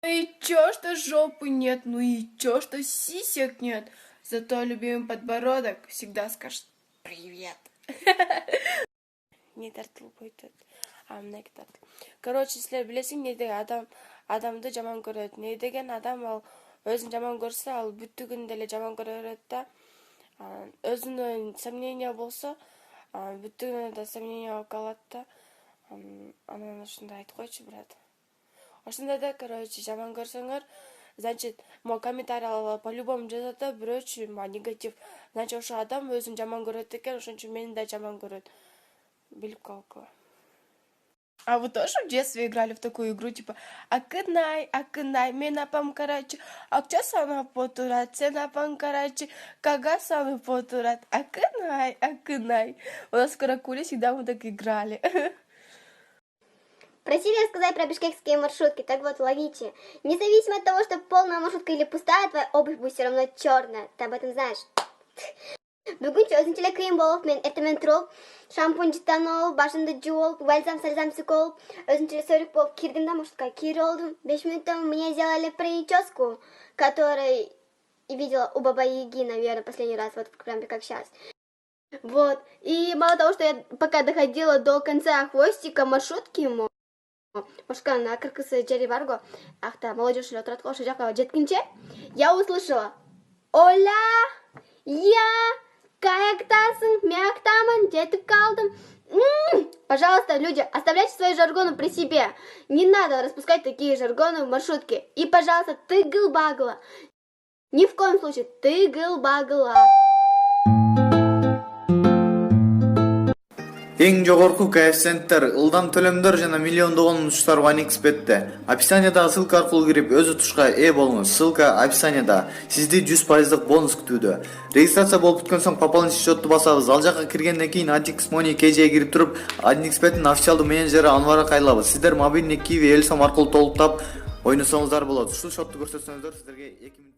И чё, что жопы нет, ну и чё, что сисек нет. Зато любимый подбородок всегда скажет привет. Не тартылып койтот. Амнеки тартыл. Короче, силер билесиң, не деген адамды жаман көрөт. Не деген адам ал өзүн жаман көрсө, ал бүттүгүн деле жаман көрө берет да. Өзүнө сомнение болсо, бүттүгүнө да сомнение болуп калат да. Анан ушундай айтып койчу, брат. Ошондой да, короче, жаман көрсөңөр, значит, мо комментарияларга по-любому жазат да, бирөөчү негатив. Значит, ошо адам өзүн жаман көрөт экен, ошон үчүн мени да жаман көрөт. Билип калгыла. А вы тоже в детстве играли в такую игру, типа Акынай, мен апам, короче, акча санап отурат, сен апаң, короче, кага санап отурат, Акынай. У нас в Каракуле всегда мы так играли. Просили рассказать про бишкекские маршрутки. Так вот, ловите. Независимо от того, что полная маршрутка или пустая, твоя обувь будет все равно черная. Ты об этом знаешь. Бүгүнчө өзүнчө крем болуп, мен эртемен туруп, шампунь жытанып, башымды жууп, бальзам сальзам сыкып, өзүнчө сөрүк болуп кирдим да маршрутка. Кирип алдым. 5 минуттан мне сделали прическу, которой видела у Баба Яги, наверное, последний раз, вот прям как сейчас. Вот. И мало того, что я пока доходила до конца хвостика маршрутки ему, Машкан, акыркысы жери бар го, акта молодежь эле отурат го, ошол жака жеткинче, я услышала: «Оля, я каяктасың, мяктамын, жетип калдым». Пожалуйста, люди, оставляйте свои жаргоны при себе. Не надо распускать такие жаргоны в маршрутке. И, пожалуйста, тыгыл-багыла. Ни в коем случае, тыгыл-багыла. Эң жогорку коэффициенттер, ылдам төлөмдөр жана миллиондогон унуштар OneXBet'те. Описаниядагы ссылка аркылуу кирип өз утушка ээ болуңуз. Ссылка описанияда. Сизди 100% бонус күтүүдө. Регистрация болуп бүткөн соң пополнить счетту басабыз. Ал жака киргенден кийин Antix Money KJ'ге кирип туруп, OneXBet'ин официалдуу менеджери Анварга кайрылабыз. Сиздер мобильный Kiwi Элсом аркылуу толуктап ойносоңуздар болот. Ушул счетту көрсөтсөңүздөр сиздерге 2